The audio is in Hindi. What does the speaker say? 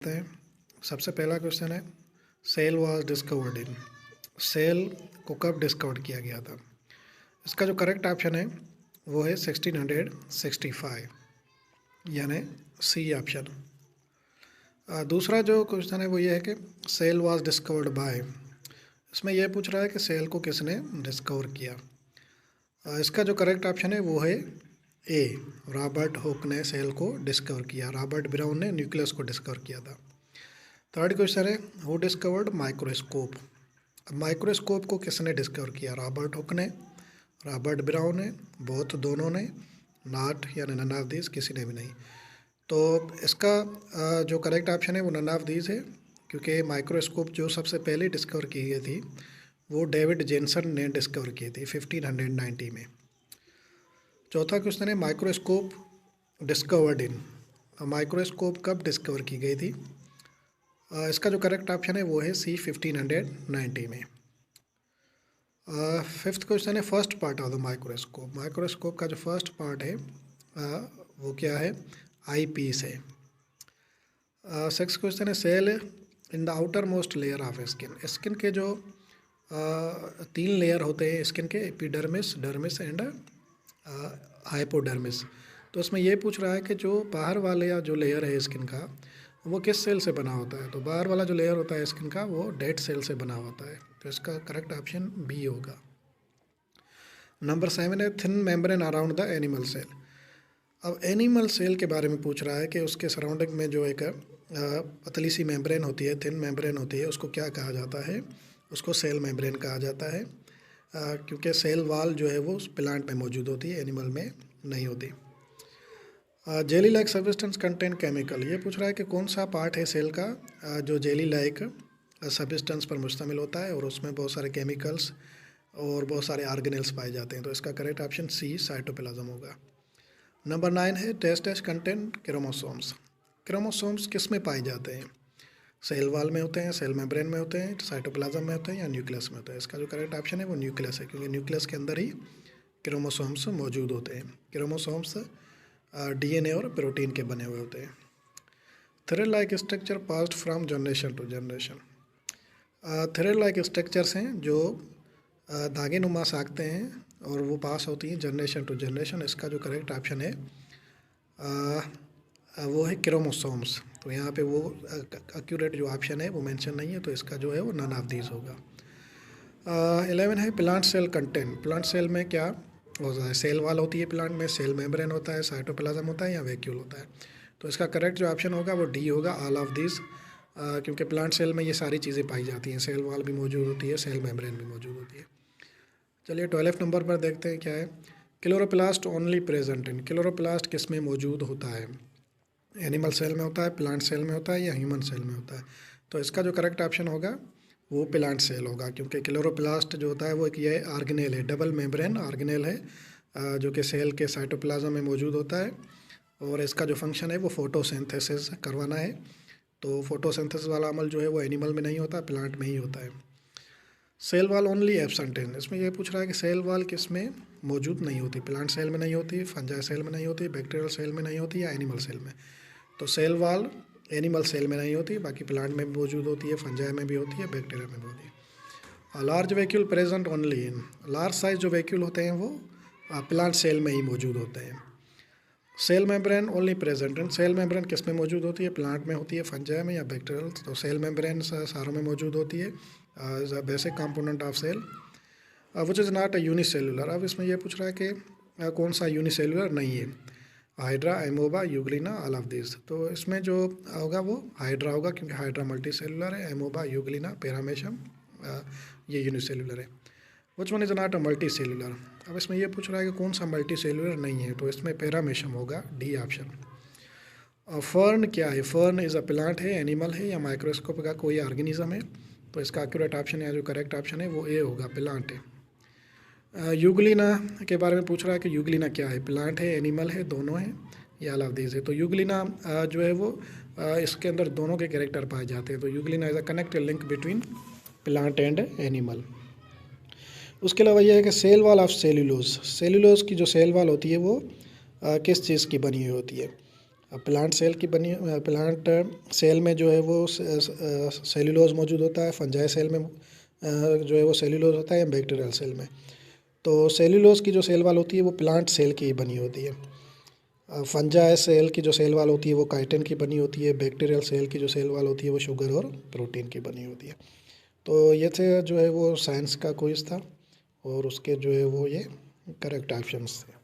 हैं। सबसे पहला क्वेश्चन है, cell was discovered in. Cell को कब डिस्कवर किया गया था? इसका जो करेक्ट ऑप्शन है वो है 1665, यानी सी ऑप्शन। दूसरा जो क्वेश्चन है वो ये है कि सेल वाज डिस्कवर्ड बाय। इसमें यह पूछ रहा है कि सेल को किसने डिस्कवर किया। इसका जो करेक्ट ऑप्शन है वो है ए, रॉबर्ट हुक ने सेल को डिस्कवर किया। रॉबर्ट ब्राउन ने न्यूक्लियस को डिस्कवर किया था। थर्ड क्वेश्चन है, हु डिस्कवर्ड माइक्रोस्कोप। अब माइक्रोस्कोप को किसने डिस्कवर किया? रॉबर्ट हुक ने, रॉबर्ट ब्राउन ने, बोथ दोनों ने, नॉट यानी नन ऑफ दीज, किसी ने भी नहीं। तो इसका जो करेक्ट ऑप्शन है वो नन ऑफ दीज है, क्योंकि माइक्रोस्कोप जो सबसे पहले डिस्कवर की गई थी वो डेविड जेनसन ने डिस्कवर की थी 1590 में। चौथा क्वेश्चन है, माइक्रोस्कोप डिस्कवर्ड इन। माइक्रोस्कोप कब डिस्कवर की गई थी? इसका जो करेक्ट ऑप्शन है वो है सी, 1590 में। फिफ्थ क्वेश्चन है, first part of the microscope. Microscope का जो फर्स्ट पार्ट है वो क्या है? आई पीस है। सिक्स क्वेश्चन है, cell in the outermost layer of skin. Skin के जो तीन लेयर होते हैं स्किन के, एपिडर्मिस, डर्मिस एंड हाइपोडर्मिस। तो इसमें ये पूछ रहा है कि जो बाहर वाले या जो लेयर है स्किन का वो किस सेल से बना होता है। तो बाहर वाला जो लेयर होता है स्किन का वो डेड सेल से बना होता है। तो इसका करेक्ट ऑप्शन बी होगा। नंबर 7 है, thin membrane around the animal cell. अब एनिमल सेल के बारे में पूछ रहा है कि उसके सराउंडिंग में जो एक पतली सी मेम्ब्रेन होती है, थिन मेम्ब्रेन होती है, उसको क्या कहा जाता है? उसको सेल मेम्ब्रेन कहा जाता है, क्योंकि सेल वॉल जो है वो प्लांट में मौजूद होती है, एनिमल में नहीं होती। Jelly like substance contain chemical. ये पूछ रहा है कि कौन सा पार्ट है सेल का जो जेली लाइक सब्सटेंस पर मुश्तमिल होता है और उसमें बहुत सारे केमिकल्स और बहुत सारे ऑर्गेनेल्स पाए जाते हैं। तो इसका करेक्ट ऑप्शन सी, साइटोप्लाज्म होगा। नंबर 9 है, टेस्ट कंटेंट क्रोमोसोम्स। क्रोमोसोम्स किस में पाए जाते हैं? सेल वॉल में होते हैं, सेल मेम्ब्रेन में होते हैं, साइटोप्लाज्म में होते हैं या न्यूक्लियस में होते हैं? इसका जो करेक्ट ऑप्शन है वो न्यूक्लियस है, क्योंकि न्यूक्लियस के अंदर ही क्रोमोसोम्स मौजूद होते हैं। क्रोमोसोम्स डीएनए और प्रोटीन के बने हुए होते हैं। Thread like structure passed from generation to generation. Thread like structures हैं जो धागे नुमा साखते हैं और वो पास होती हैं जनरेशन टू जनरेशन। इसका जो करेक्ट ऑप्शन है वो है क्रोमोसोम्स। तो यहाँ पे वो एक्यूरेट जो ऑप्शन है वो मेंशन नहीं है, तो इसका जो है वो नन ऑफ दीज होगा। 11 है, plant cell content. Plant cell में क्या होता है? सेल वॉल होती है प्लांट में, सेल मेम्ब्रेन होता है, साइटोप्लाज्म होता है या वैक्यूल होता है? तो इसका करेक्ट जो ऑप्शन होगा वो डी होगा, ऑल ऑफ दिस, क्योंकि प्लांट सेल में ये सारी चीज़ें पाई जाती हैं। सेल वॉल भी मौजूद होती है, सेल मेम्ब्रेन भी मौजूद होती है। चलिए 12 नंबर पर देखते हैं क्या है। क्लोरोप्लास्ट ओनली प्रेजेंट इन। क्लोरोप्लास्ट किस में मौजूद होता है? एनिमल सेल में होता है, प्लांट सेल में होता है या ह्यूमन सेल में होता है? तो इसका जो करेक्ट ऑप्शन होगा वो प्लांट सेल होगा, क्योंकि क्लोरोप्लास्ट जो होता है वो एक ये ऑर्गेनेल है, डबल मेम्ब्रेन ऑर्गेनेल है, जो कि सेल के साइटोप्लाज्म में मौजूद होता है और इसका जो फंक्शन है वो फोटोसिंथेसिस करवाना है। तो फोटोसिंथेसिस वाला अमल जो है वो एनिमल में नहीं होता, प्लांट में ही होता है। Cell wall only absent in. इसमें यह पूछ रहा है कि सेल वॉल किस में मौजूद नहीं होती? प्लांट सेल में नहीं होती, फंजाई सेल में नहीं होती, बैक्टीरियल सेल में नहीं होती या एनिमल सेल में? तो सेल वॉल एनिमल सेल में नहीं होती, बाकी प्लांट में भी मौजूद होती है, फंजाई में भी होती है, बैक्टीरिया में भी होती है। Large vacuole present only in. Large size जो वैक्यूल होते हैं वो प्लांट सेल में ही मौजूद होते हैं। Cell membrane only present in. Cell membrane किस में मौजूद होती है? प्लांट में होती है, फंजाई में या बैक्टीरियल? तो सेल मेम्ब्रेन सारों में मौजूद होती है, is a basic component of cell which is not a unicellular. अब इसमें यह पूछ रहा है कि कौन सा यूनिसेलुलर नहीं है? Hydra, amoeba, Euglena, all of this. तो इसमें जो होगा वो हाइड्रा होगा, क्योंकि हाइड्रा मल्टी सेलुलर है, एमोबा, यूग्लिना, पैरामेशम ये यूनिसेलुलर है। Which one is not a multi cellular. अब इसमें ये पूछ रहा है कि कौन सा मल्टी सेलुलर नहीं है? तो इसमें पैरामेशम होगा, डी ऑप्शन। फर्न क्या है? फर्न इज़ अ प्लांट है, एनिमल है या माइक्रोस्कोप का कोई ऑर्गेनिज्म है? तो इसका एक्यूरेट ऑप्शन या जो करेक्ट ऑप्शन है वो ए होगा, प्लांट है। यूग्लिना के बारे में पूछ रहा है कि यूग्लिना क्या है? प्लांट है, एनिमल है, दोनों है या ऑल ऑफ दीज है? तो यूग्लिना जो है वो इसके अंदर दोनों के कैरेक्टर पाए जाते हैं। तो euglena is a connected link between plant and animal. उसके अलावा यह है कि cell wall of cellulose. Cellulose की जो सेल वॉल होती है वो किस चीज़ की बनी हुई होती है? प्लांट सेल की बनी प्लांट सेल में जो है वो सेल्यूलोज मौजूद होता है, फंजाई सेल में जो है वो सेल्यूलोज होता है, या बैक्टीरियल सेल में। तो सेल्यूलोज की जो सेल वाल होती है वो प्लांट सेल की ही बनी होती है। फंजाई सेल की जो सेल वाल होती है वो काइटिन की बनी होती है, बैक्टीरियल सेल की जो सेल वाल होती है वो शुगर और प्रोटीन की बनी होती है। तो ये थे जो है वो साइंस का क्विज था, और उसके जो है वो ये करेक्ट ऑप्शंस थे।